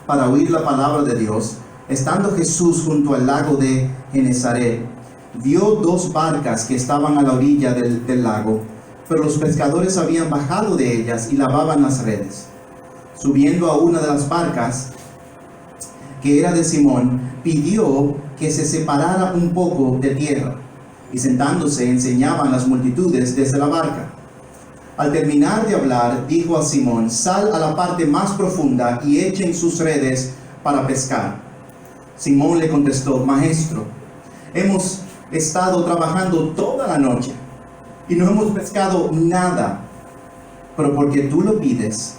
para oír la palabra de Dios, estando Jesús junto al lago de Genesaret, vio dos barcas que estaban a la orilla del lago, pero los pescadores habían bajado de ellas y lavaban las redes. Subiendo a una de las barcas, que era de Simón, pidió que se separara un poco de tierra, y sentándose enseñaban las multitudes desde la barca. Al terminar de hablar, dijo a Simón: sal a la parte más profunda y echen sus redes para pescar. Simón le contestó: Maestro, hemos estado trabajando toda la noche y no hemos pescado nada, pero porque tú lo pides,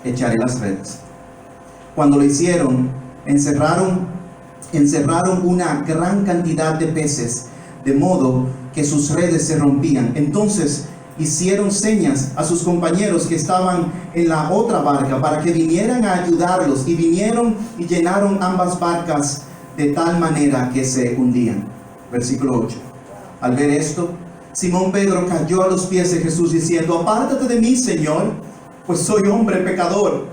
echaré las redes. Cuando lo hicieron, encerraron una gran cantidad de peces, de modo que sus redes se rompían. Entonces hicieron señas a sus compañeros que estaban en la otra barca para que vinieran a ayudarlos, y vinieron y llenaron ambas barcas de tal manera que se hundían. Versículo 8. Al ver esto, Simón Pedro cayó a los pies de Jesús diciendo: apártate de mí, Señor, pues soy hombre pecador.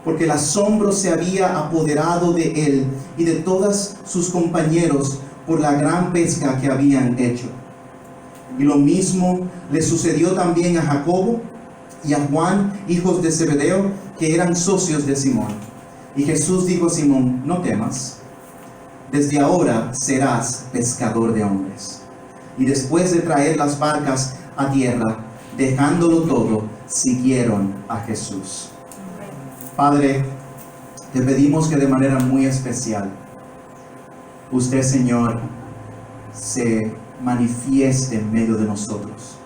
Porque el asombro se había apoderado de él y de todos sus compañeros por la gran pesca que habían hecho. Y lo mismo le sucedió también a Jacobo y a Juan, hijos de Zebedeo, que eran socios de Simón. Y Jesús dijo a Simón: no temas, desde ahora serás pescador de hombres. Y después de traer las barcas a tierra, dejándolo todo, siguieron a Jesús. Padre, te pedimos que de manera muy especial usted, Señor, se manifieste en medio de nosotros.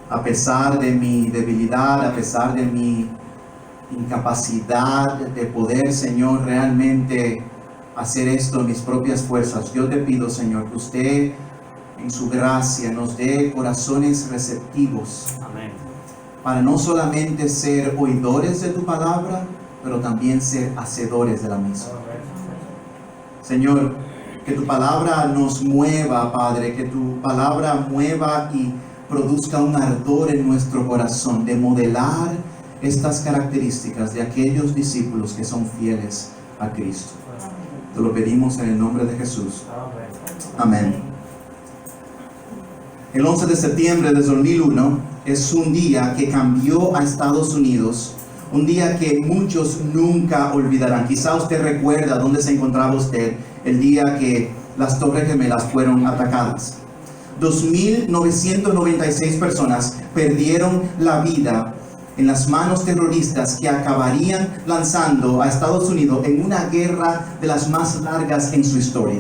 A pesar de mi debilidad, a pesar de mi incapacidad de poder, Señor, realmente hacer esto en mis propias fuerzas, yo te pido, Señor, que usted en su gracia nos dé corazones receptivos. Amén. Para no solamente ser oidores de tu palabra, pero también ser hacedores de la misma. Señor, que tu palabra nos mueva, Padre, que tu palabra mueva y produzca un ardor en nuestro corazón de modelar estas características de aquellos discípulos que son fieles a Cristo. Te lo pedimos en el nombre de Jesús. Amén. El 11 de septiembre de 2001 es un día que cambió a Estados Unidos, un día que muchos nunca olvidarán. Quizá usted recuerda dónde se encontraba usted el día que las Torres Gemelas fueron atacadas. 2.996 personas perdieron la vida en las manos terroristas que acabarían lanzando a Estados Unidos en una guerra de las más largas en su historia.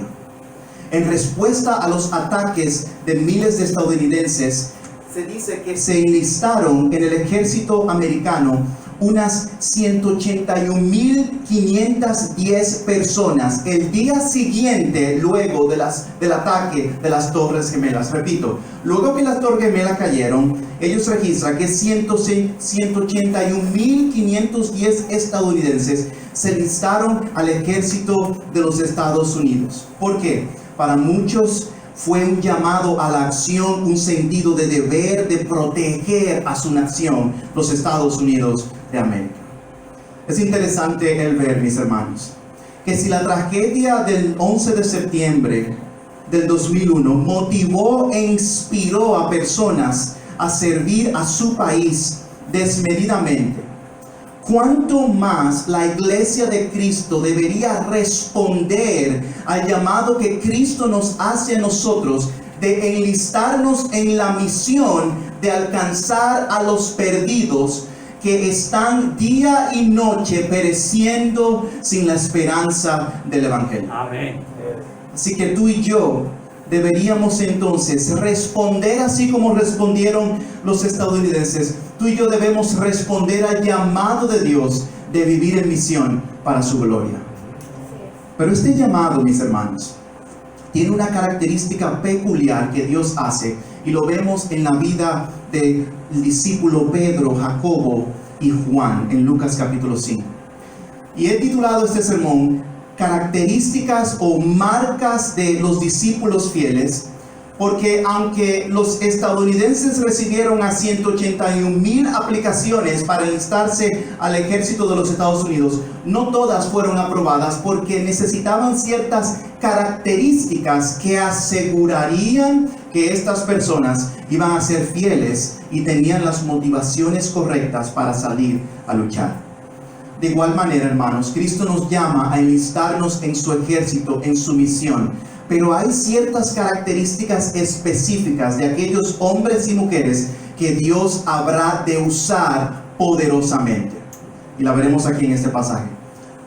En respuesta a los ataques de miles de estadounidenses, se dice que se enlistaron en el ejército americano unas 181.510 personas el día siguiente, luego del ataque de las Torres Gemelas. Repito, luego que las Torres Gemelas cayeron, ellos registran que 181.510 estadounidenses se enlistaron al ejército de los Estados Unidos. ¿Por qué? Para muchos fue un llamado a la acción, un sentido de deber de proteger a su nación, los Estados Unidos de América. Es interesante el ver, mis hermanos, que si la tragedia del 11 de septiembre del 2001 motivó e inspiró a personas a servir a su país desmedidamente, ¿cuánto más la iglesia de Cristo debería responder al llamado que Cristo nos hace a nosotros de enlistarnos en la misión de alcanzar a los perdidos que están día y noche pereciendo sin la esperanza del Evangelio? Amén. Así que tú y yo deberíamos entonces responder así como respondieron los estadounidenses. Tú y yo debemos responder al llamado de Dios de vivir en misión para su gloria. Pero este llamado, mis hermanos, tiene una característica peculiar que Dios hace, y lo vemos en la vida del discípulo Pedro, Jacobo y Juan en Lucas capítulo 5. Y he titulado este sermón características o marcas de los discípulos fieles, porque aunque los estadounidenses recibieron a 181,000 aplicaciones para enlistarse al ejército de los Estados Unidos, no todas fueron aprobadas porque necesitaban ciertas características que asegurarían que estas personas iban a ser fieles y tenían las motivaciones correctas para salir a luchar. De igual manera, hermanos, Cristo nos llama a enlistarnos en su ejército, en su misión. Pero hay ciertas características específicas de aquellos hombres y mujeres que Dios habrá de usar poderosamente. Y la veremos aquí en este pasaje.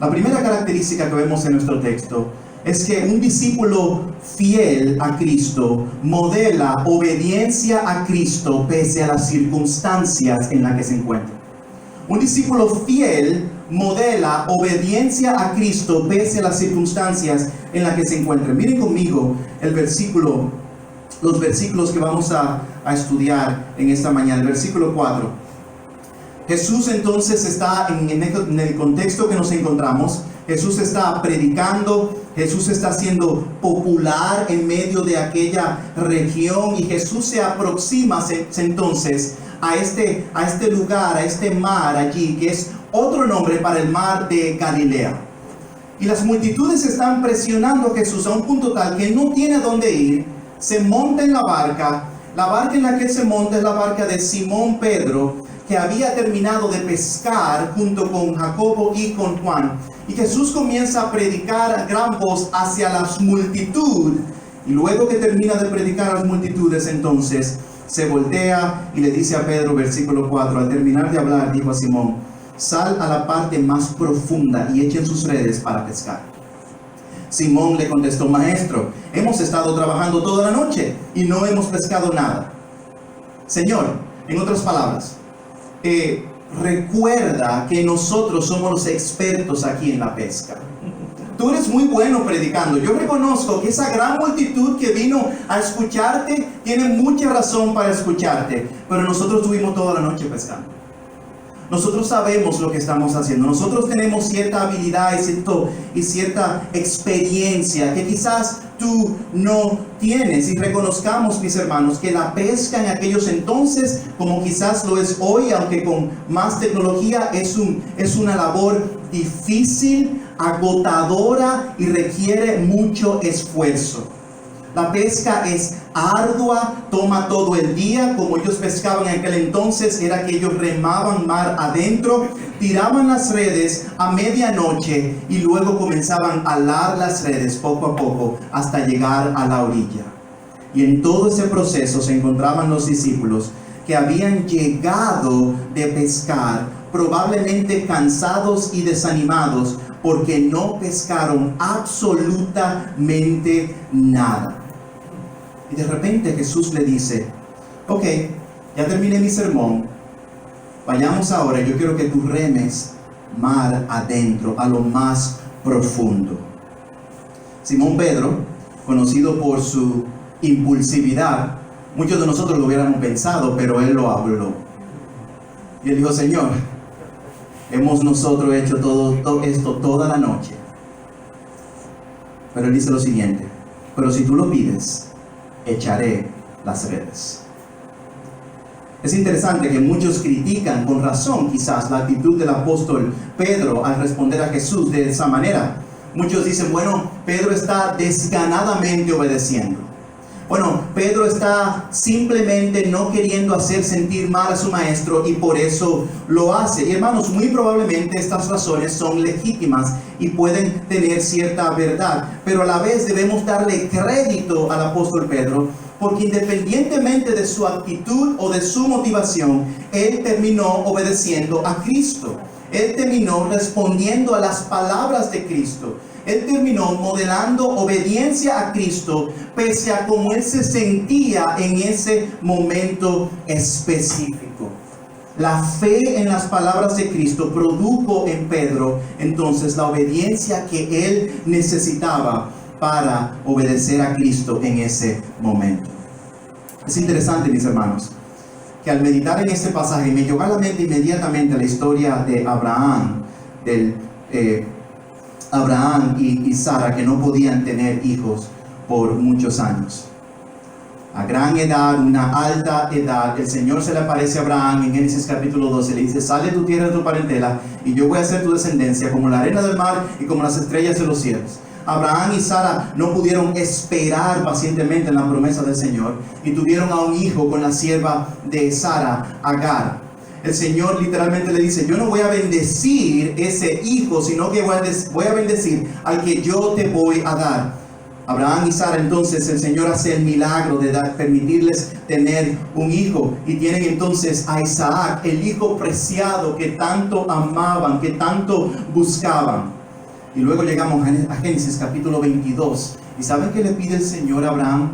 La primera característica que vemos en nuestro texto es que un discípulo fiel a Cristo modela obediencia a Cristo pese a las circunstancias en las que se encuentra. Un discípulo fiel modela obediencia a Cristo pese a las circunstancias en las que se encuentren. Miren conmigo los versículos que vamos a estudiar en esta mañana. El versículo 4. Jesús entonces está en el contexto que nos encontramos. Jesús está predicando, Jesús está siendo popular en medio de aquella región y Jesús se aproxima entonces a este lugar, a este mar allí, que es otro nombre para el mar de Galilea. Y las multitudes están presionando a Jesús a un punto tal que no tiene a dónde ir. Se monta en la barca en la que se monta es la barca de Simón Pedro, que había terminado de pescar junto con Jacobo y con Juan. Y Jesús comienza a predicar a gran voz hacia las multitudes. Y luego que termina de predicar a las multitudes, entonces se voltea y le dice a Pedro, versículo 4, al terminar de hablar, dijo a Simón: sal a la parte más profunda y echen sus redes para pescar. Simón le contestó: maestro, hemos estado trabajando toda la noche y no hemos pescado nada. Señor, en otras palabras, recuerda que nosotros somos los expertos aquí en la pesca. Tú eres muy bueno predicando. Yo reconozco que esa gran multitud que vino a escucharte tiene mucha razón para escucharte, pero nosotros estuvimos toda la noche pescando. Nosotros sabemos lo que estamos haciendo. Nosotros tenemos cierta habilidad y cierta experiencia que quizás tú no tienes. Y reconozcamos, mis hermanos, que la pesca en aquellos entonces, como quizás lo es hoy, aunque con más tecnología, es una labor difícil, agotadora y requiere mucho esfuerzo. La pesca es ardua, toma todo el día. Como ellos pescaban en aquel entonces, era que ellos remaban mar adentro, tiraban las redes a medianoche y luego comenzaban a alar las redes poco a poco hasta llegar a la orilla. Y en todo ese proceso se encontraban los discípulos que habían llegado de pescar, probablemente cansados y desanimados porque no pescaron absolutamente nada. Y de repente Jesús le dice: ok, ya terminé mi sermón, vayamos ahora, yo quiero que tú remes mar adentro, a lo más profundo. Simón Pedro, conocido por su impulsividad, muchos de nosotros lo hubiéramos pensado, pero él lo habló. Y él dijo: Señor, hemos nosotros hecho todo esto toda la noche. Pero él dice lo siguiente: pero si tú lo pides, echaré las redes. Es interesante que muchos critican con razón quizás la actitud del apóstol Pedro al responder a Jesús de esa manera. Muchos dicen: bueno, Pedro está desganadamente obedeciendo. Bueno, Pedro está simplemente no queriendo hacer sentir mal a su maestro y por eso lo hace. Y hermanos, muy probablemente estas razones son legítimas y pueden tener cierta verdad, pero a la vez debemos darle crédito al apóstol Pedro, porque independientemente de su actitud o de su motivación, él terminó obedeciendo a Cristo. Él terminó respondiendo a las palabras de Cristo. Él terminó modelando obediencia a Cristo pese a cómo él se sentía en ese momento específico. La fe en las palabras de Cristo produjo en Pedro entonces la obediencia que él necesitaba para obedecer a Cristo en ese momento. Es interesante, mis hermanos, que al meditar en este pasaje me llegó a la mente inmediatamente la historia de Abraham, Abraham y Sara, que no podían tener hijos por muchos años. a gran edad, una alta edad, el Señor se le aparece a Abraham en Génesis capítulo 12, le dice: sale de tu tierra, de tu parentela, y yo voy a hacer tu descendencia como la arena del mar y como las estrellas de los cielos. Abraham y Sara no pudieron esperar pacientemente en la promesa del Señor y tuvieron a un hijo con la sierva de Sara, Agar. El Señor literalmente le dice: yo no voy a bendecir ese hijo, sino que voy a bendecir al que yo te voy a dar. Abraham y Sara, entonces el Señor hace el milagro de permitirles tener un hijo, y tienen entonces a Isaac, el hijo preciado que tanto amaban, que tanto buscaban. Y luego llegamos a Génesis capítulo 22. ¿Y saben qué le pide el Señor a Abraham?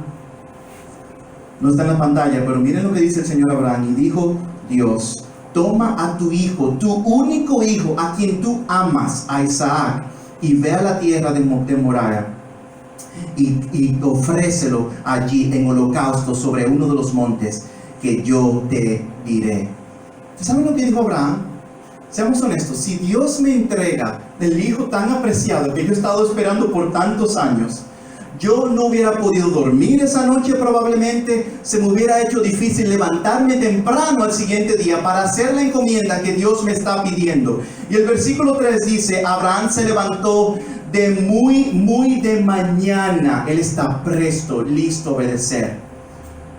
No está en la pantalla, pero miren lo que dice el Señor a Abraham. Y dijo Dios: toma a tu hijo, tu único hijo, a quien tú amas, a Isaac, y ve a la tierra de Moriah, y ofrécelo allí en holocausto sobre uno de los montes que yo te diré. ¿Saben lo que dijo Abraham? Seamos honestos, si Dios me entrega el hijo tan apreciado que yo he estado esperando por tantos años, yo no hubiera podido dormir esa noche probablemente, se me hubiera hecho difícil levantarme temprano al siguiente día para hacer la encomienda que Dios me está pidiendo. Y el versículo 3 dice: Abraham se levantó de muy de mañana. Él está presto, listo a obedecer.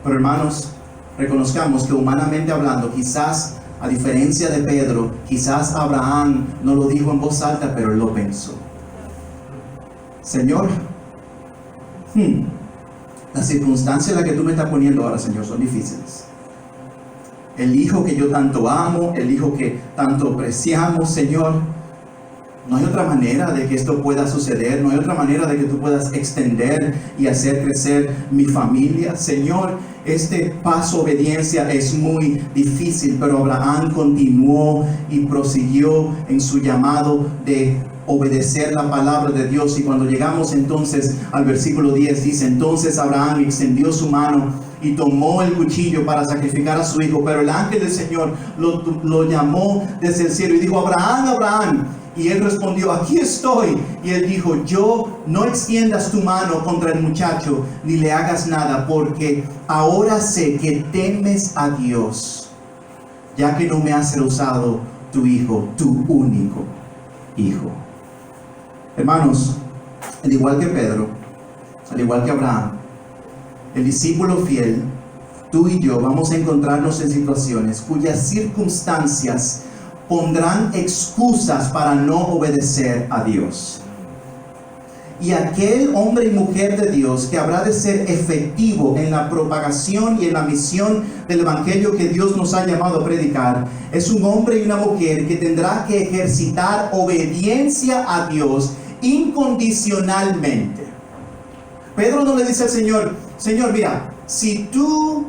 Pero hermanos, reconozcamos que humanamente hablando, quizás a diferencia de Pedro, quizás Abraham no lo dijo en voz alta, pero él lo pensó. Señor, las circunstancias en las que tú me estás poniendo ahora, Señor, son difíciles. El hijo que yo tanto amo, el hijo que tanto apreciamos, Señor, no hay otra manera de que esto pueda suceder, no hay otra manera de que tú puedas extender y hacer crecer mi familia. Señor, este paso obediencia es muy difícil, pero Abraham continuó y prosiguió en su llamado de obedecer la palabra de Dios. Y cuando llegamos entonces al versículo 10, dice: entonces Abraham extendió su mano y tomó el cuchillo para sacrificar a su hijo, pero el ángel del Señor lo llamó desde el cielo y dijo: Abraham, Abraham. Y él respondió: aquí estoy. Y él dijo: no extiendas tu mano contra el muchacho, ni le hagas nada, porque ahora sé que temes a Dios, ya que no me has rehusado tu hijo, tu único hijo. Hermanos, al igual que Pedro, al igual que Abraham, el discípulo fiel, tú y yo vamos a encontrarnos en situaciones cuyas circunstancias pondrán excusas para no obedecer a Dios. Y aquel hombre y mujer de Dios que habrá de ser efectivo en la propagación y en la misión del evangelio que Dios nos ha llamado a predicar, es un hombre y una mujer que tendrá que ejercitar obediencia a Dios incondicionalmente. Pedro no le dice al Señor: Señor, mira, si tú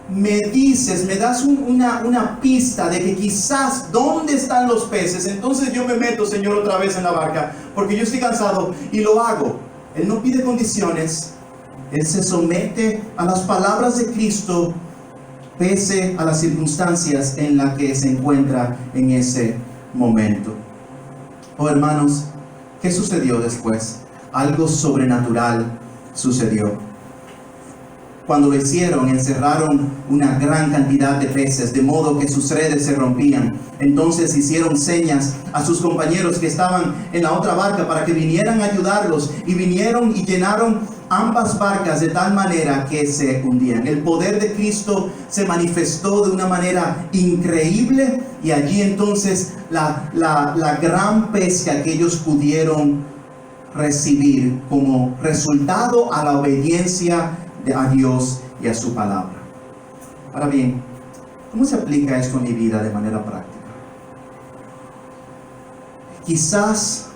me dices, me das una pista de que quizás dónde están los peces, entonces yo me meto, Señor, otra vez en la barca, porque yo estoy cansado y lo hago. Él no pide condiciones, él se somete a las palabras de Cristo pese a las circunstancias en las que se encuentra en ese momento. Oh, hermanos, ¿qué sucedió después? Algo sobrenatural sucedió. Cuando lo hicieron, encerraron una gran cantidad de peces, de modo que sus redes se rompían. Entonces hicieron señas a sus compañeros que estaban en la otra barca para que vinieran a ayudarlos, y vinieron y llenaron ambas barcas de tal manera que se hundían. El poder de Cristo se manifestó de una manera increíble, y allí entonces la gran pesca que ellos pudieron recibir como resultado a la obediencia a Dios y a su palabra. Ahora bien, ¿cómo se aplica esto a mi vida de manera práctica? Quizás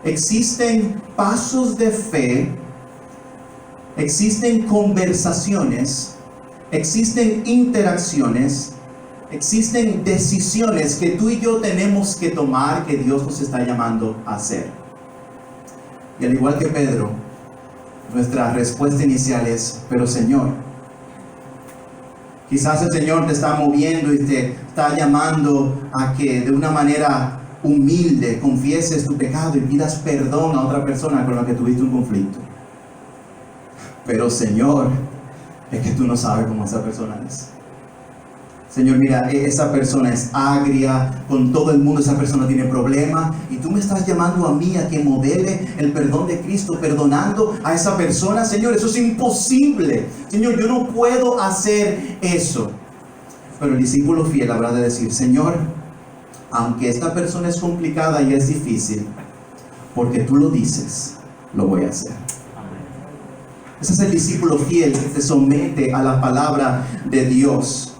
existen pasos de fe, existen conversaciones, existen interacciones, existen decisiones que tú y yo tenemos que tomar, que Dios nos está llamando a hacer. Y al igual que Pedro, nuestra respuesta inicial es: pero Señor, quizás el Señor te está moviendo y te está llamando a que de una manera humilde confieses tu pecado y pidas perdón a otra persona con la que tuviste un conflicto. Pero Señor, es que tú no sabes cómo esa persona es. Señor, mira, esa persona es agria con todo el mundo, esa persona tiene problemas y tú me estás llamando a mí a que modele el perdón de Cristo, perdonando a esa persona. Señor, eso es imposible. Señor, yo no puedo hacer eso. Pero el discípulo fiel habrá de decir, Señor, aunque esta persona es complicada y es difícil, porque tú lo dices, lo voy a hacer. Ese es el discípulo fiel que se somete a la palabra de Dios.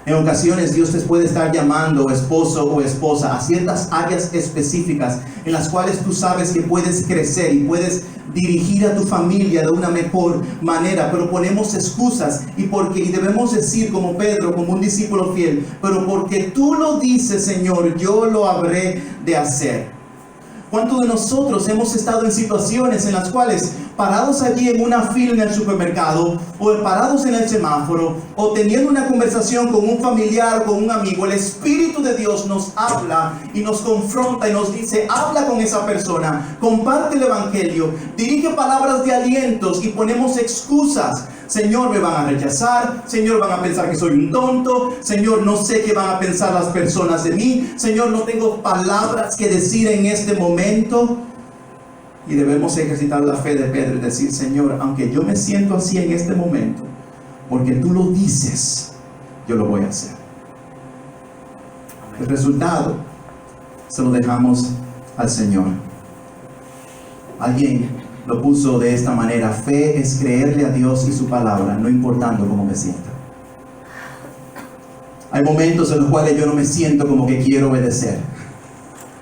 En ocasiones Dios te puede estar llamando, esposo o esposa, a ciertas áreas específicas en las cuales tú sabes que puedes crecer y puedes dirigir a tu familia de una mejor manera, pero ponemos excusas y debemos decir como Pedro, como un discípulo fiel, pero porque tú lo dices, Señor, yo lo habré de hacer. ¿Cuántos de nosotros hemos estado en situaciones en las cuales parados allí en una fila en el supermercado, o parados en el semáforo, o teniendo una conversación con un familiar, con un amigo, el Espíritu de Dios nos habla y nos confronta y nos dice, habla con esa persona, comparte el Evangelio, dirige palabras de alientos y ponemos excusas? Señor, me van a rechazar. Señor, van a pensar que soy un tonto. Señor, no sé qué van a pensar las personas de mí. Señor, no tengo palabras que decir en este momento. Y debemos ejercitar la fe de Pedro y decir, Señor, aunque yo me siento así en este momento, porque tú lo dices, yo lo voy a hacer. El resultado se lo dejamos al Señor. Alguien lo puso de esta manera: fe es creerle a Dios y su palabra, no importando cómo me sienta. Hay momentos en los cuales yo no me siento como que quiero obedecer,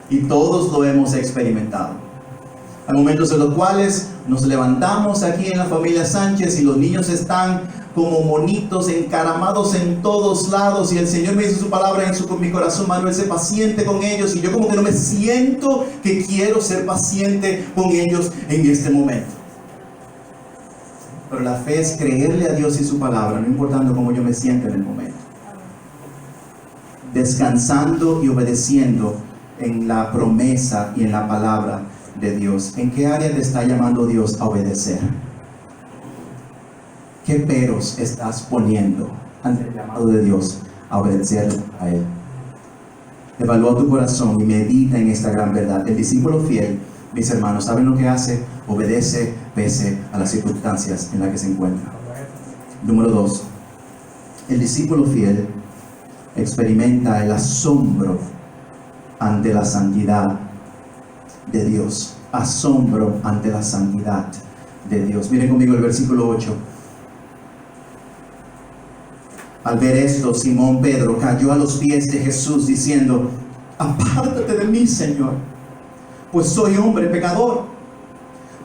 y todos lo hemos experimentado. Hay momentos en los cuales nos levantamos aquí en la familia Sánchez y los niños están como monitos encaramados en todos lados, y el Señor me dice su palabra con mi corazón: Manuel, sé paciente con ellos, y yo como que no me siento que quiero ser paciente con ellos en este momento. Pero la fe es creerle a Dios y su palabra, no importando cómo yo me siento en el momento, descansando y obedeciendo en la promesa y en la palabra de Dios. ¿En qué área te está llamando Dios a obedecer? ¿Qué peros estás poniendo ante el llamado de Dios a obedecer a Él? Evalúa tu corazón y medita en esta gran verdad. El discípulo fiel, mis hermanos, ¿saben lo que hace? Obedece pese a las circunstancias en las que se encuentra. Número 2. El discípulo fiel experimenta el asombro ante la santidad de Dios. Asombro ante la santidad de Dios. Miren conmigo el versículo 8. Al ver esto, Simón Pedro cayó a los pies de Jesús diciendo: apártate de mí, Señor, pues soy hombre pecador.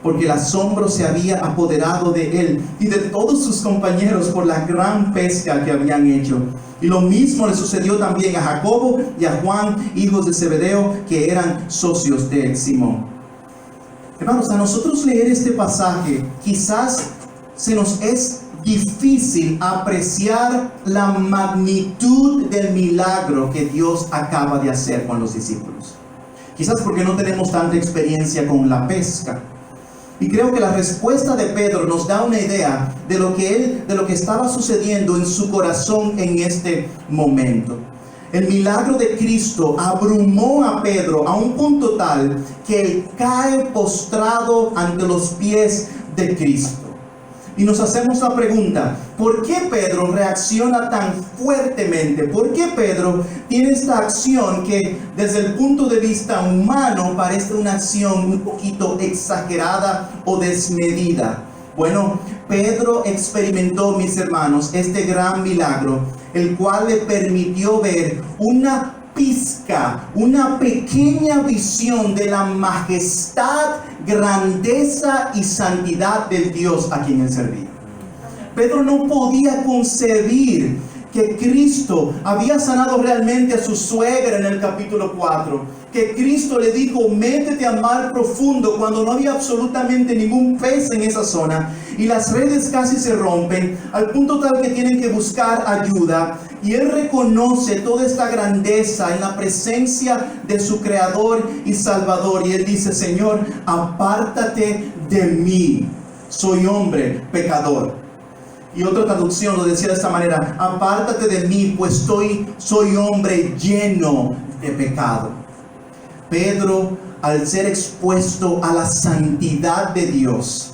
Porque el asombro se había apoderado de él y de todos sus compañeros por la gran pesca que habían hecho. Y lo mismo le sucedió también a Jacobo y a Juan, hijos de Zebedeo, que eran socios de Simón. Hermanos, a nosotros leer este pasaje quizás se nos es difícil apreciar la magnitud del milagro que Dios acaba de hacer con los discípulos. Quizás porque no tenemos tanta experiencia con la pesca. Y creo que la respuesta de Pedro nos da una idea de lo que estaba sucediendo en su corazón en este momento. El milagro de Cristo abrumó a Pedro a un punto tal que él cae postrado ante los pies de Cristo. Y nos hacemos la pregunta: ¿por qué Pedro reacciona tan fuertemente? ¿Por qué Pedro tiene esta acción que desde el punto de vista humano parece una acción un poquito exagerada o desmedida? Bueno, Pedro experimentó, mis hermanos, este gran milagro, el cual le permitió ver una pizca, una pequeña visión de la majestad, grandeza y santidad del Dios a quien él servía. Pedro no podía concebir que Cristo había sanado realmente a su suegra en el capítulo 4. Que Cristo le dijo: métete a mar profundo, cuando no había absolutamente ningún pez en esa zona. Y las redes casi se rompen, al punto tal que tienen que buscar ayuda. Y él reconoce toda esta grandeza en la presencia de su Creador y Salvador. Y él dice: Señor, apártate de mí, soy hombre pecador. Y otra traducción lo decía de esta manera: apártate de mí, pues soy hombre lleno de pecado. Pedro, al ser expuesto a la santidad de Dios,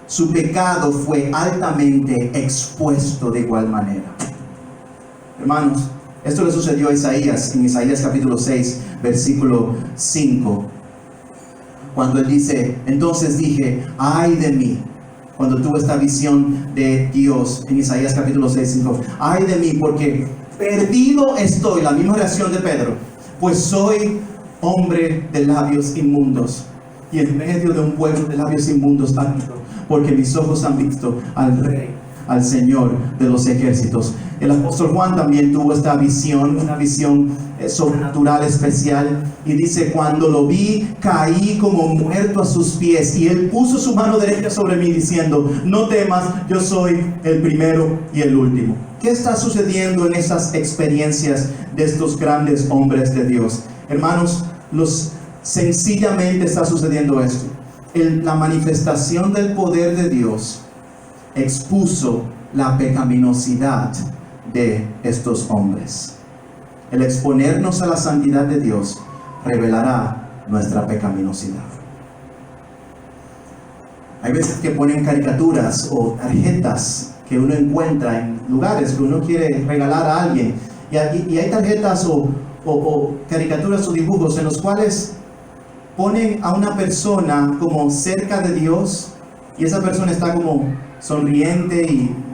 su pecado fue altamente expuesto de igual manera. Hermanos, esto le sucedió a Isaías, en Isaías capítulo 6, versículo 5, cuando él dice: entonces dije, ay de mí. Cuando tuvo esta visión de Dios en Isaías capítulo 6, 5, ay de mí, porque perdido estoy, la misma reacción de Pedro, pues soy hombre de labios inmundos, y en medio de un pueblo de labios inmundos habito, porque mis ojos han visto al Rey, al Señor de los ejércitos. El apóstol Juan también tuvo esta visión, una visión sobrenatural especial, y dice: cuando lo vi, caí como muerto a sus pies, y él puso su mano derecha sobre mí diciendo: no temas, yo soy el primero y el último. ¿Qué está sucediendo en esas experiencias de estos grandes hombres de Dios? Hermanos, sencillamente está sucediendo esto. La manifestación del poder de Dios expuso la pecaminosidad de estos hombres. El exponernos a la santidad de Dios revelará nuestra pecaminosidad. Hay veces que ponen caricaturas o tarjetas que uno encuentra en lugares que uno quiere regalar a alguien, y hay tarjetas o caricaturas o dibujos en los cuales ponen a una persona como cerca de Dios, y esa persona está como sonriente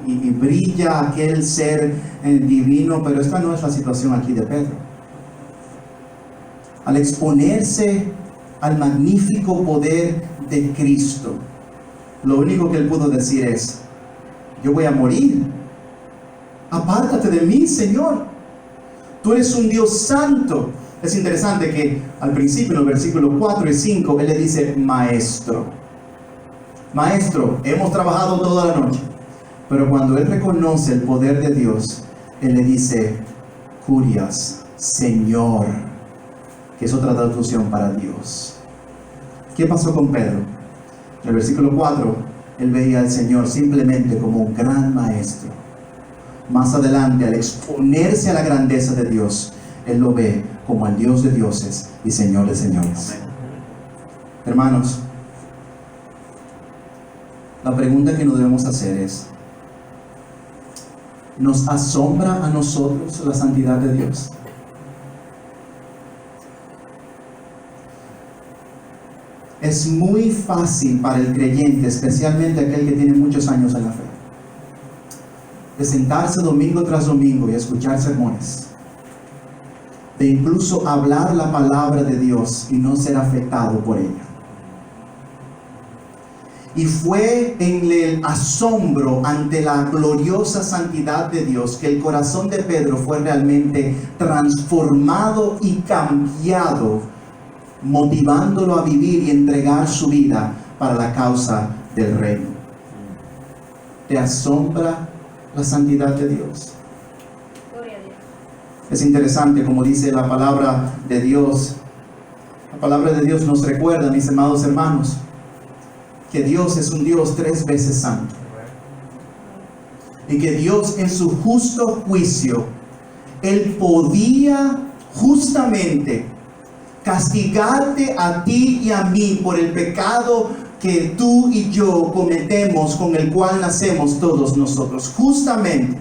y brilla aquel ser divino, pero esta no es la situación aquí de Pedro. Al exponerse al magnífico poder de Cristo, lo único que él pudo decir es: yo voy a morir, apártate de mí, Señor, tú eres un Dios santo. Es interesante que al principio, en los versículos 4 y 5, él le dice: maestro, hemos trabajado toda la noche. Pero cuando él reconoce el poder de Dios, él le dice: curias, Señor, que es otra traducción para Dios. ¿Qué pasó con Pedro? En el versículo 4, él veía al Señor simplemente como un gran maestro. Más adelante, al exponerse a la grandeza de Dios, él lo ve como el Dios de dioses y Señor de señores. Hermanos, la pregunta que nos debemos hacer es: ¿nos asombra a nosotros la santidad de Dios? Es muy fácil para el creyente, especialmente aquel que tiene muchos años en la fe, de sentarse domingo tras domingo y escuchar sermones, de incluso hablar la palabra de Dios y no ser afectado por ella. Y fue en el asombro ante la gloriosa santidad de Dios que el corazón de Pedro fue realmente transformado y cambiado, motivándolo a vivir y entregar su vida para la causa del reino. ¿Te asombra la santidad de Dios? Es interesante, como dice la palabra de Dios. La palabra de Dios nos recuerda, mis amados hermanos, que Dios es un Dios 3 veces santo, y que Dios, en su justo juicio, Él podía justamente castigarte a ti y a mí por el pecado que tú y yo cometemos, con el cual nacemos todos nosotros. Justamente,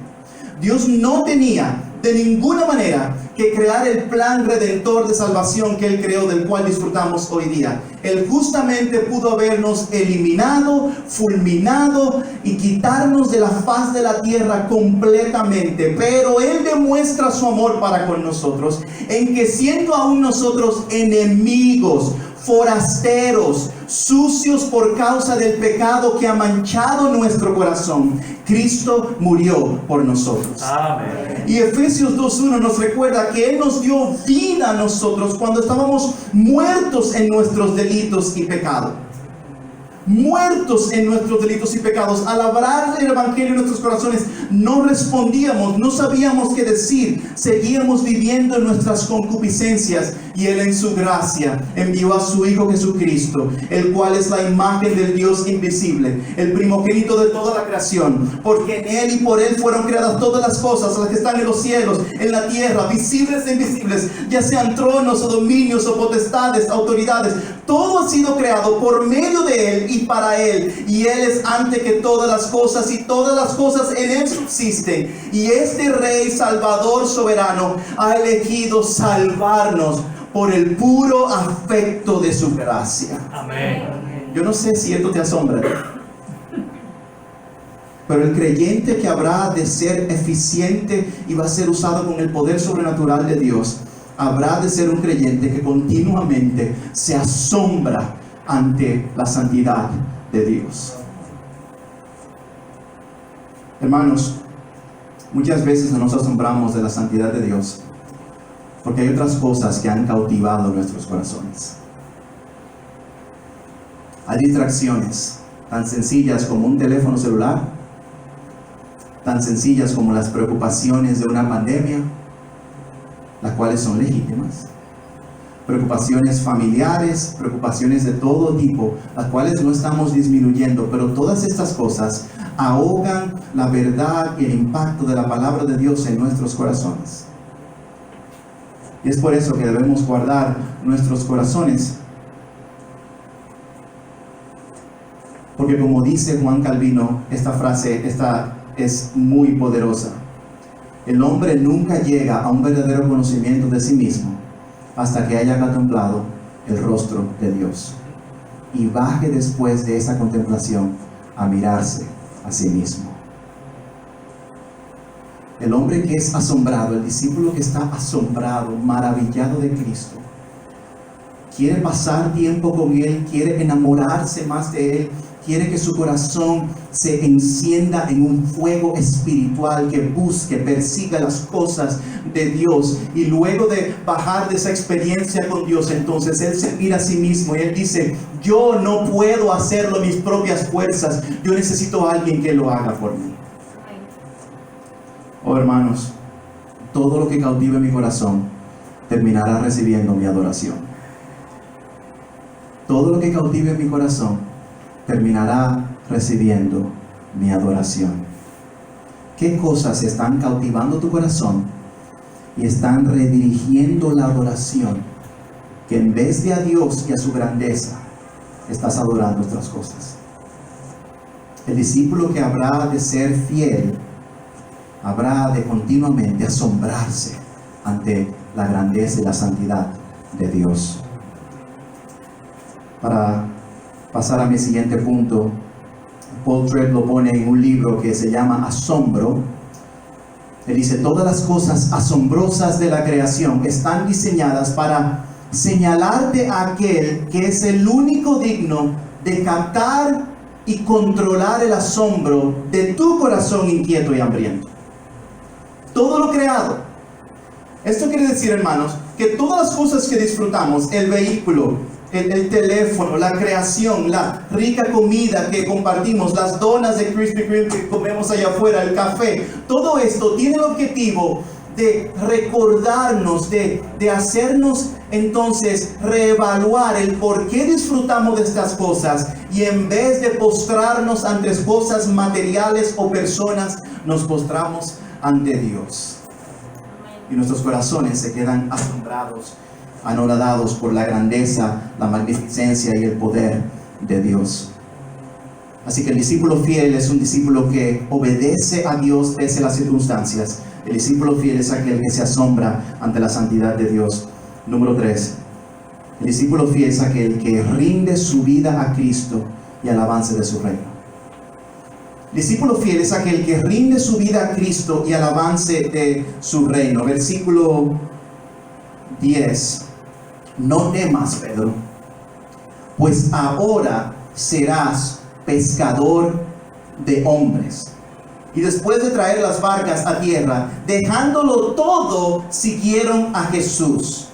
Dios no tenía de ninguna manera que crear el plan redentor de salvación que Él creó, del cual disfrutamos hoy día. Él justamente pudo habernos eliminado, fulminado y quitarnos de la faz de la tierra completamente, pero Él demuestra su amor para con nosotros en que, siendo aún nosotros enemigos, forasteros, sucios por causa del pecado que ha manchado nuestro corazón, Cristo murió por nosotros. Amén. Y Efesios 2:1 nos recuerda que Él nos dio vida a nosotros cuando estábamos muertos en nuestros delitos y pecados. Muertos en nuestros delitos y pecados. Al hablar el Evangelio en nuestros corazones, no respondíamos, no sabíamos qué decir, seguíamos viviendo en nuestras concupiscencias. y Él en su gracia envió a su Hijo Jesucristo, el cual es la imagen del Dios invisible, el primogénito de toda la creación, porque en Él y por Él fueron creadas todas las cosas, las que están en los cielos, en la tierra, visibles e invisibles, ya sean tronos o dominios o potestades, autoridades. Todo ha sido creado por medio de Él y para Él, y Él es antes que todas las cosas, y todas las cosas en Él subsisten. Y este Rey Salvador soberano ha elegido salvarnos por el puro afecto de su gracia. Amén. Yo no sé si esto te asombra, pero el creyente que habrá de ser eficiente y va a ser usado con el poder sobrenatural de Dios, habrá de ser un creyente que continuamente se asombra ante la santidad de Dios. Hermanos, muchas veces no nos asombramos de la santidad de Dios porque hay otras cosas que han cautivado nuestros corazones. Hay distracciones tan sencillas como un teléfono celular, tan sencillas como las preocupaciones de una pandemia, las cuales son legítimas, preocupaciones familiares, preocupaciones de todo tipo, las cuales no estamos disminuyendo, pero todas estas cosas ahogan la verdad y el impacto de la palabra de Dios en nuestros corazones. Y es por eso que debemos guardar nuestros corazones, porque como dice Juan Calvino, esta frase es muy poderosa. El hombre nunca llega a un verdadero conocimiento de sí mismo hasta que haya contemplado el rostro de Dios y baje después de esa contemplación a mirarse a sí mismo. El hombre que es asombrado, el discípulo que está asombrado, maravillado de Cristo, quiere pasar tiempo con Él, quiere enamorarse más de Él, quiere que su corazón se encienda en un fuego espiritual que busque, persiga las cosas de Dios. Y luego de bajar de esa experiencia con Dios, entonces Él se mira a sí mismo y Él dice: yo no puedo hacerlo en mis propias fuerzas, yo necesito a alguien que lo haga por mí. Oh hermanos, todo lo que cautive mi corazón terminará recibiendo mi adoración. Todo lo que cautive mi corazón terminará recibiendo mi adoración. ¿Qué cosas están cautivando tu corazón y están redirigiendo la adoración? Que en vez de a Dios y a su grandeza, estás adorando otras cosas. El discípulo que habrá de ser fiel, habrá de continuamente asombrarse ante la grandeza y la santidad de Dios. Para pasar a mi siguiente punto, Paul Tripp lo pone en un libro que se llama Asombro. Él dice: todas las cosas asombrosas de la creación están diseñadas para señalarte a aquel que es el único digno de captar y controlar el asombro de tu corazón inquieto y hambriento. Todo lo creado. Esto quiere decir, hermanos, que todas las cosas que disfrutamos, el vehículo, el teléfono, la creación, la rica comida que compartimos, las donas de Krispy Kreme que comemos allá afuera, el café, todo esto tiene el objetivo de recordarnos, de hacernos entonces reevaluar el por qué disfrutamos de estas cosas, y en vez de postrarnos ante cosas materiales o personas, nos postramos ante Dios. Y nuestros corazones se quedan asombrados, anonadados por la grandeza, la magnificencia y el poder de Dios. Así que el discípulo fiel es un discípulo que obedece a Dios pese a las circunstancias. El discípulo fiel es aquel que se asombra ante la santidad de Dios. Número 3. El discípulo fiel es aquel que rinde su vida a Cristo y al avance de su reino. El discípulo fiel es aquel que rinde su vida a Cristo y al avance de su reino. Versículo 10. No temas, Pedro, pues ahora serás pescador de hombres. Y después de traer las barcas a tierra, dejándolo todo, siguieron a Jesús.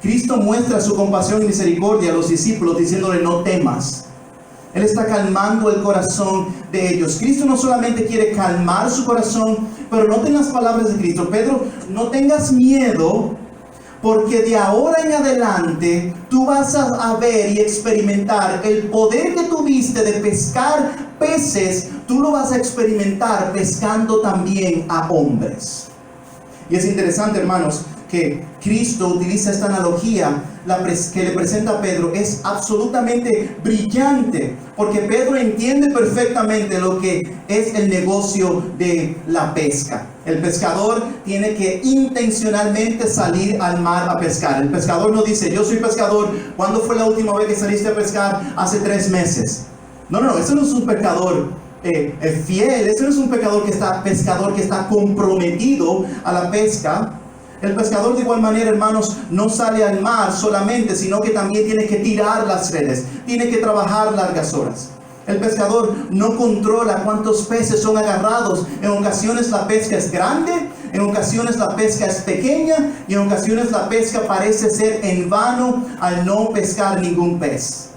Cristo muestra su compasión y misericordia a los discípulos diciéndole: no temas. Él está calmando el corazón de ellos. Cristo no solamente quiere calmar su corazón, pero noten las palabras de Cristo: Pedro, no tengas miedo, porque de ahora en adelante tú vas a ver y experimentar el poder que tuviste de pescar peces, tú lo vas a experimentar pescando también a hombres. Y es interesante, hermanos, que Cristo utiliza esta analogía que le presenta a Pedro. Es absolutamente brillante, porque Pedro entiende perfectamente lo que es el negocio de la pesca. El pescador tiene que intencionalmente salir al mar a pescar. El pescador no dice, yo soy pescador, ¿cuándo fue la última vez que saliste a pescar? Hace 3 meses. No, ese no es un pescador fiel, ese no es un pescador que está comprometido a la pesca. El pescador de igual manera, hermanos, no sale al mar solamente, sino que también tiene que tirar las redes, tiene que trabajar largas horas. El pescador no controla cuántos peces son agarrados. En ocasiones la pesca es grande, en ocasiones la pesca es pequeña, y en ocasiones la pesca parece ser en vano al no pescar ningún pez.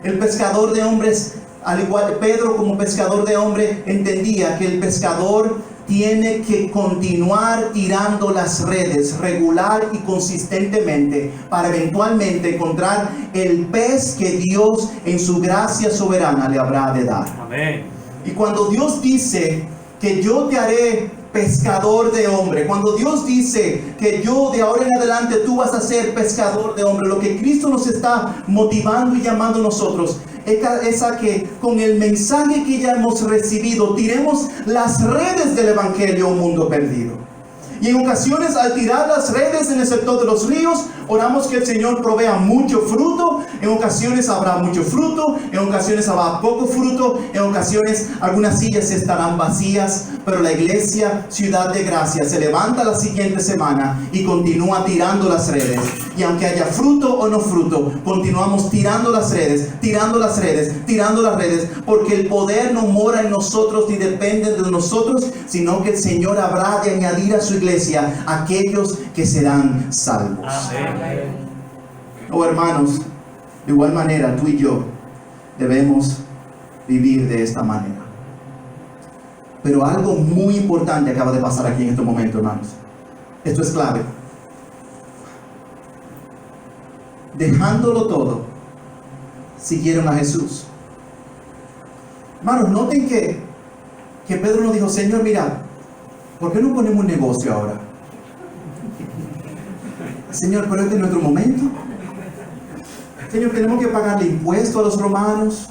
El pescador de hombres, al igual que Pedro como pescador de hombre, entendía que el pescador tiene que continuar tirando las redes regular y consistentemente para eventualmente encontrar el pez que Dios en su gracia soberana le habrá de dar. Amén. Y cuando Dios dice que yo te haré pescador de hombre, cuando Dios dice que yo de ahora en adelante tú vas a ser pescador de hombre, lo que Cristo nos está motivando y llamando a nosotros es a que con el mensaje que ya hemos recibido tiremos las redes del evangelio a un mundo perdido. Y en ocasiones, al tirar las redes en el sector de los ríos, oramos que el Señor provea mucho fruto. En ocasiones habrá mucho fruto, en ocasiones habrá poco fruto, en ocasiones algunas sillas estarán vacías, pero la iglesia Ciudad de Gracia se levanta la siguiente semana y continúa tirando las redes. Y aunque haya fruto o no fruto, continuamos tirando las redes, tirando las redes, tirando las redes, porque el poder no mora en nosotros ni depende de nosotros, sino que el Señor habrá de añadir a su iglesia aquellos que serán salvos. Amén. Oh, hermanos, de igual manera tú y yo debemos vivir de esta manera. Pero algo muy importante acaba de pasar aquí en este momento, hermanos. Esto es clave. Dejándolo todo, siguieron a Jesús. Hermanos, noten que Pedro nos dijo, Señor, mira, ¿por qué no ponemos un negocio ahora? Señor, pero este es nuestro momento. Señor, tenemos que pagarle impuestos a los romanos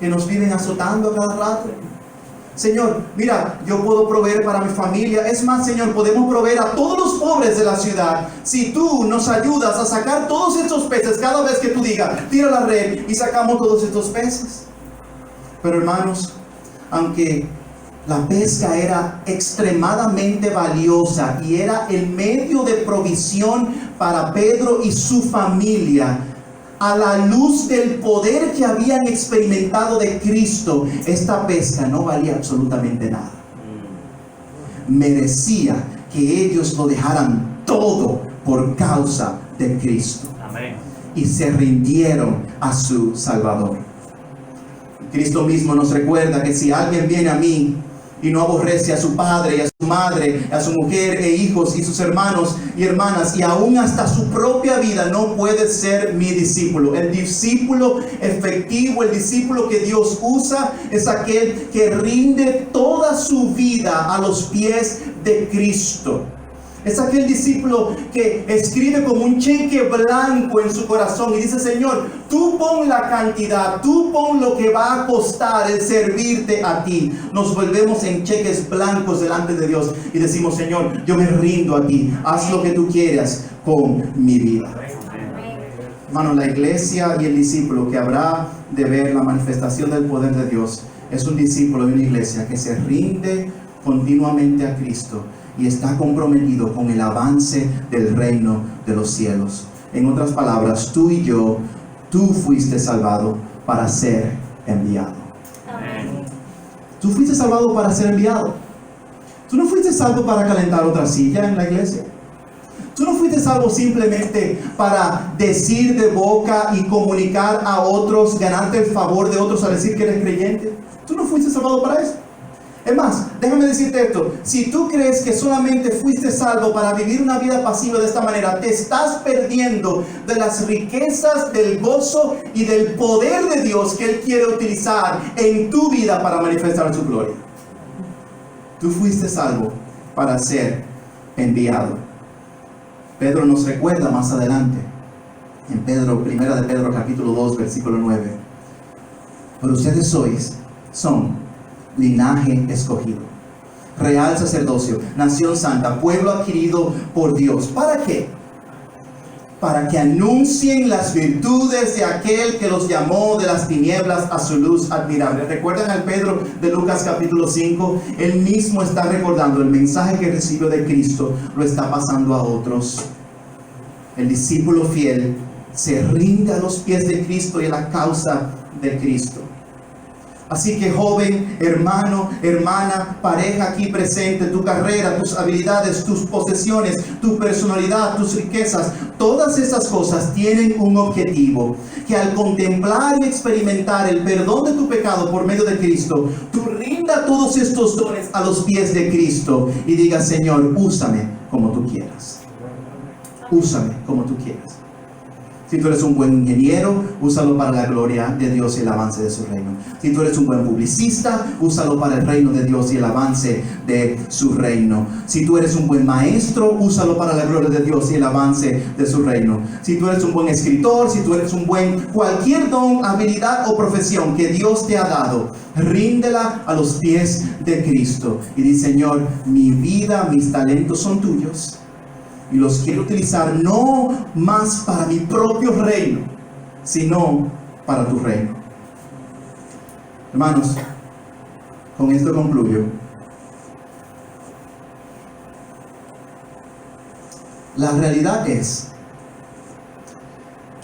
que nos viven azotando a cada rato. Señor, mira, yo puedo proveer para mi familia. Es más, Señor, podemos proveer a todos los pobres de la ciudad si tú nos ayudas a sacar todos estos peces cada vez que tú digas, tira la red y sacamos todos estos peces. Pero hermanos, aunque la pesca era extremadamente valiosa y era el medio de provisión para Pedro y su familia, a la luz del poder que habían experimentado de Cristo, esta pesca no valía absolutamente nada. Merecía que ellos lo dejaran todo por causa de Cristo. Amén. Y se rindieron a su Salvador. Cristo mismo nos recuerda que si alguien viene a mí y no aborrece a su padre y a su madre, a su mujer e hijos y sus hermanos y hermanas, y aún hasta su propia vida, no puede ser mi discípulo. El discípulo efectivo, el discípulo que Dios usa, es aquel que rinde toda su vida a los pies de Cristo. Es aquel discípulo que escribe como un cheque blanco en su corazón y dice, Señor, tú pon la cantidad, tú pon lo que va a costar el servirte a ti. Nos volvemos en cheques blancos delante de Dios y decimos, Señor, yo me rindo a ti, haz lo que tú quieras con mi vida. Hermano, la iglesia y el discípulo que habrá de ver la manifestación del poder de Dios es un discípulo de una iglesia que se rinde continuamente a Cristo y está comprometido con el avance del reino de los cielos. En otras palabras, tú y yo, tú fuiste salvado para ser enviado. Amén. Tú fuiste salvado para ser enviado. Tú no fuiste salvo para calentar otra silla en la iglesia. Tú no fuiste salvo simplemente para decir de boca y comunicar a otros, ganarte el favor de otros al decir que eres creyente. Tú no fuiste salvado para eso. Es más, déjame decirte esto, si tú crees que solamente fuiste salvo para vivir una vida pasiva de esta manera, te estás perdiendo de las riquezas, del gozo y del poder de Dios que Él quiere utilizar en tu vida para manifestar su gloria. Tú fuiste salvo para ser enviado. Pedro nos recuerda más adelante, en Primera de Pedro capítulo 2, versículo 9. Pero ustedes son linaje escogido, real sacerdocio, nación santa, pueblo adquirido por Dios. ¿Para qué? Para que anuncien las virtudes de aquel que los llamó de las tinieblas a su luz admirable. ¿Recuerdan al Pedro de Lucas capítulo 5? Él mismo está recordando el mensaje que recibió de Cristo, lo está pasando a otros. El discípulo fiel se rinde a los pies de Cristo y a la causa de Cristo. Así que joven, hermano, hermana, pareja aquí presente, tu carrera, tus habilidades, tus posesiones, tu personalidad, tus riquezas, todas esas cosas tienen un objetivo: que al contemplar y experimentar el perdón de tu pecado por medio de Cristo, tú rinda todos estos dones a los pies de Cristo y diga: Señor, úsame como tú quieras. Úsame como tú quieras. Si tú eres un buen ingeniero, úsalo para la gloria de Dios y el avance de su reino. Si tú eres un buen publicista, úsalo para el reino de Dios y el avance de su reino. Si tú eres un buen maestro, úsalo para la gloria de Dios y el avance de su reino. Si tú eres un buen escritor, si tú eres un buen cualquier don, habilidad o profesión que Dios te ha dado, ríndela a los pies de Cristo y di: Señor, mi vida, mis talentos son tuyos. Y los quiero utilizar no más para mi propio reino, sino para tu reino. Hermanos, con esto concluyo. La realidad es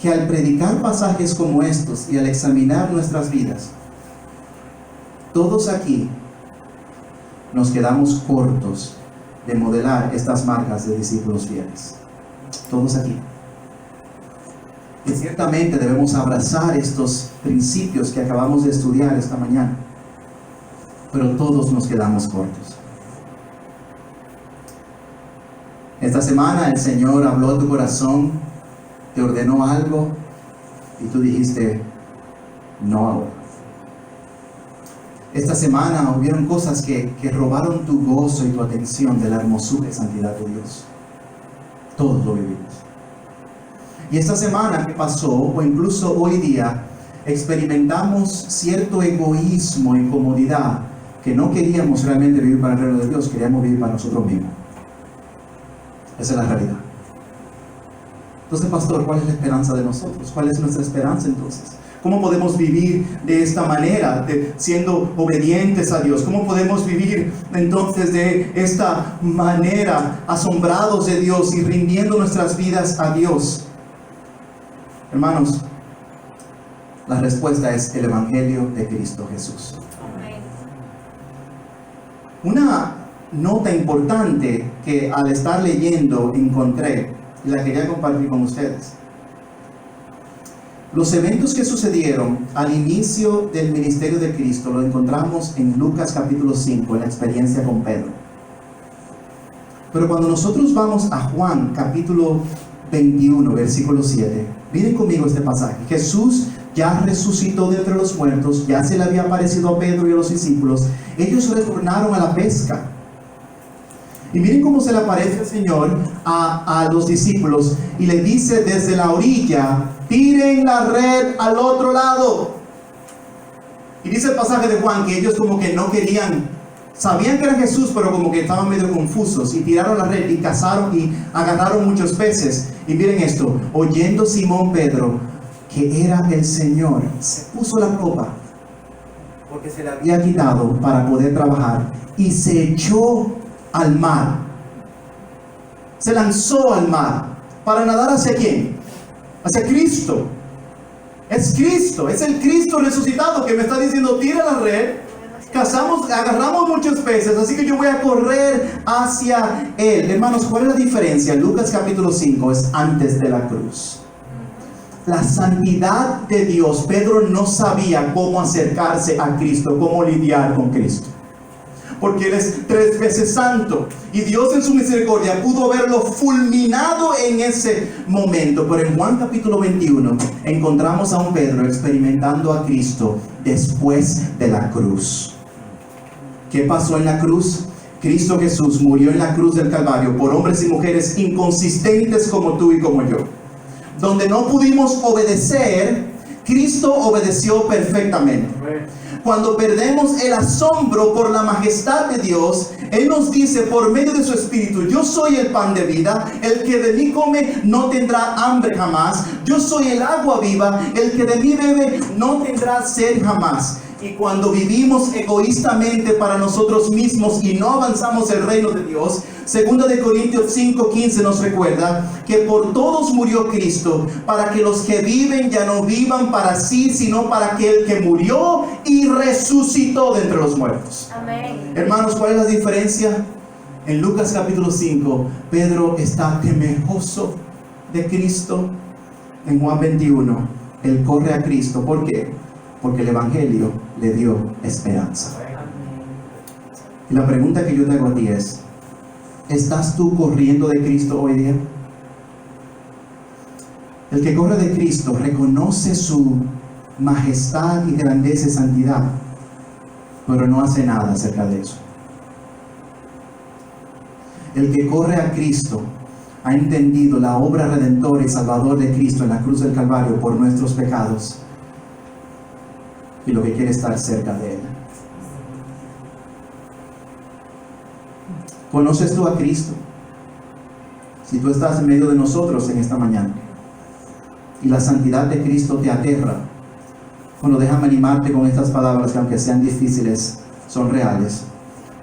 que al predicar pasajes como estos y al examinar nuestras vidas, todos aquí nos quedamos cortos de modelar estas marcas de discípulos fieles. Todos aquí. Y ciertamente debemos abrazar estos principios que acabamos de estudiar esta mañana, pero todos nos quedamos cortos. Esta semana el Señor habló a tu corazón, te ordenó algo y tú dijiste: no ahora. Esta semana hubieron cosas que robaron tu gozo y tu atención de la hermosura y santidad de Dios. Todos lo vivimos. Y esta semana que pasó, o incluso hoy día, experimentamos cierto egoísmo y comodidad, que no queríamos realmente vivir para el reino de Dios, queríamos vivir para nosotros mismos. Esa es la realidad. Entonces, pastor, ¿cuál es la esperanza de nosotros? ¿Cuál es nuestra esperanza entonces? ¿Cómo podemos vivir de esta manera, siendo obedientes a Dios? ¿Cómo podemos vivir entonces de esta manera, asombrados de Dios y rindiendo nuestras vidas a Dios? Hermanos, la respuesta es el Evangelio de Cristo Jesús. Una nota importante que al estar leyendo encontré y la quería compartir con ustedes. Los eventos que sucedieron al inicio del ministerio de Cristo lo encontramos en Lucas capítulo 5, en la experiencia con Pedro. Pero cuando nosotros vamos a Juan capítulo 21, versículo 7, miren conmigo este pasaje. Jesús ya resucitó de entre los muertos, ya se le había aparecido a Pedro y a los discípulos. Ellos retornaron a la pesca. Y miren cómo se le aparece el Señor a los discípulos y le dice desde la orilla: tiren la red al otro lado. Y dice el pasaje de Juan que ellos como que no querían, sabían que era Jesús, pero como que estaban medio confusos, y tiraron la red y cazaron y agarraron muchos peces. Y miren esto: oyendo Simón Pedro que era el Señor, se puso la ropa porque se la había quitado para poder trabajar y se echó al mar. Se lanzó al mar para nadar ¿hacia quién? Hacia Cristo. Es Cristo, es el Cristo resucitado que me está diciendo: tira la red, agarramos muchos peces, así que yo voy a correr hacia Él. Hermanos, ¿cuál es la diferencia? Lucas capítulo 5 es antes de la cruz. La santidad de Dios, Pedro no sabía cómo acercarse a Cristo, cómo lidiar con Cristo. porque Él es 3 veces santo. Y Dios en su misericordia pudo haberlo fulminado en ese momento. Pero en Juan capítulo 21 encontramos a un Pedro experimentando a Cristo después de la cruz. ¿Qué pasó en la cruz? Cristo Jesús murió en la cruz del Calvario por hombres y mujeres inconsistentes como tú y como yo. Donde no pudimos obedecer, Cristo obedeció perfectamente. Cuando perdemos el asombro por la majestad de Dios, Él nos dice por medio de su Espíritu: yo soy el pan de vida, el que de mí come no tendrá hambre jamás. Yo soy el agua viva, el que de mí bebe no tendrá sed jamás. Y cuando vivimos egoístamente para nosotros mismos y no avanzamos el reino de Dios, 2 de Corintios 5:15 nos recuerda que por todos murió Cristo, para que los que viven ya no vivan para sí, sino para aquel que murió y resucitó de entre los muertos. Amén. Hermanos, ¿cuál es la diferencia? En Lucas capítulo 5, Pedro está temeroso de Cristo. En Juan 21, él corre a Cristo. ¿Por qué? Porque el Evangelio le dio esperanza. Y la pregunta que yo te hago a ti es: ¿estás tú corriendo de Cristo hoy día? El que corre de Cristo reconoce su majestad y grandeza y santidad, pero no hace nada acerca de eso. El que corre a Cristo ha entendido la obra redentora y salvador de Cristo en la cruz del Calvario por nuestros pecados, y lo que quiere estar cerca de Él. ¿Conoces tú a Cristo? Si tú estás en medio de nosotros en esta mañana y la santidad de Cristo te aterra, bueno, déjame animarte con estas palabras que, aunque sean difíciles, son reales.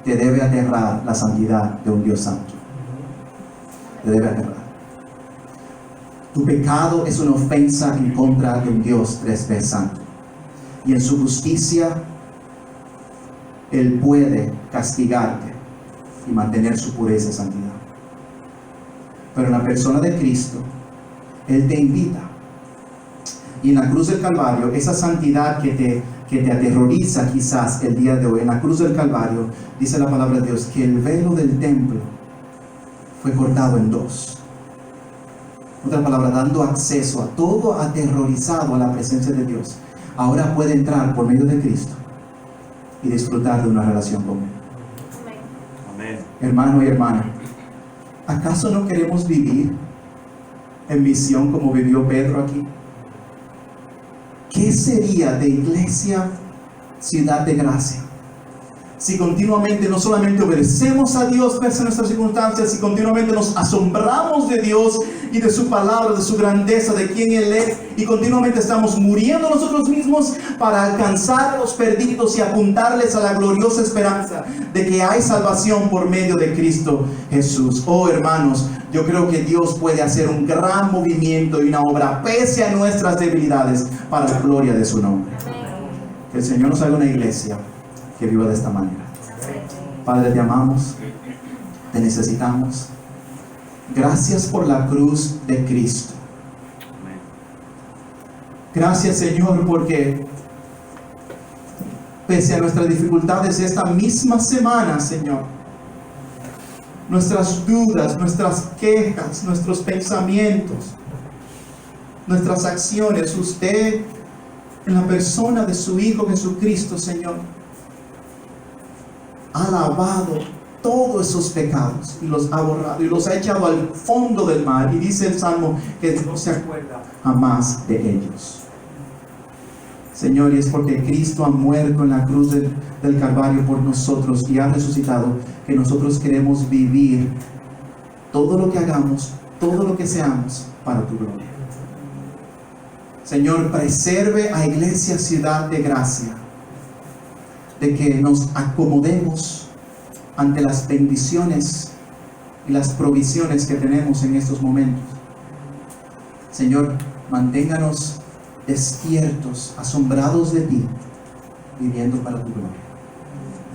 Te debe aterrar la santidad de un Dios santo. Te debe aterrar. Tu pecado es una ofensa en contra de un Dios 3 veces santo. Y en su justicia, Él puede castigarte y mantener su pureza y santidad. Pero en la persona de Cristo, Él te invita. Y en la cruz del Calvario, esa santidad que te aterroriza quizás el día de hoy, en la cruz del Calvario, dice la palabra de Dios que el velo del templo fue cortado en 2. Otra palabra, dando acceso a todo aterrorizado a la presencia de Dios. Ahora puede entrar por medio de Cristo y disfrutar de una relación con Él. Amén. Hermano y hermana, ¿acaso no queremos vivir en misión como vivió Pedro aquí? ¿Qué sería de Iglesia Ciudad de Gracia si continuamente no solamente obedecemos a Dios pese a nuestras circunstancias, si continuamente nos asombramos de Dios y de su palabra, de su grandeza, de quién Él es, y continuamente estamos muriendo nosotros mismos para alcanzar a los perdidos y apuntarles a la gloriosa esperanza de que hay salvación por medio de Cristo Jesús? Oh, hermanos, yo creo que Dios puede hacer un gran movimiento y una obra pese a nuestras debilidades para la gloria de su nombre. Que el Señor nos haga una iglesia que viva de esta manera. Padre, te amamos, te necesitamos. Gracias por la cruz de Cristo. Gracias, Señor, porque pese a nuestras dificultades esta misma semana, Señor, nuestras dudas, nuestras quejas, nuestros pensamientos, nuestras acciones, usted, en la persona de su Hijo Jesucristo, Señor, ha lavado todos esos pecados y los ha borrado y los ha echado al fondo del mar. Y dice el Salmo que no se acuerda jamás de ellos. Señor, y es porque Cristo ha muerto en la cruz del Calvario por nosotros y ha resucitado, que nosotros queremos vivir todo lo que hagamos, todo lo que seamos para tu gloria. Señor, preserve a Iglesia Ciudad de Gracia de que nos acomodemos ante las bendiciones y las provisiones que tenemos en estos momentos. Señor, manténganos despiertos, asombrados de ti, viviendo para tu gloria.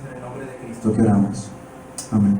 En el nombre de Cristo que oramos. Amén.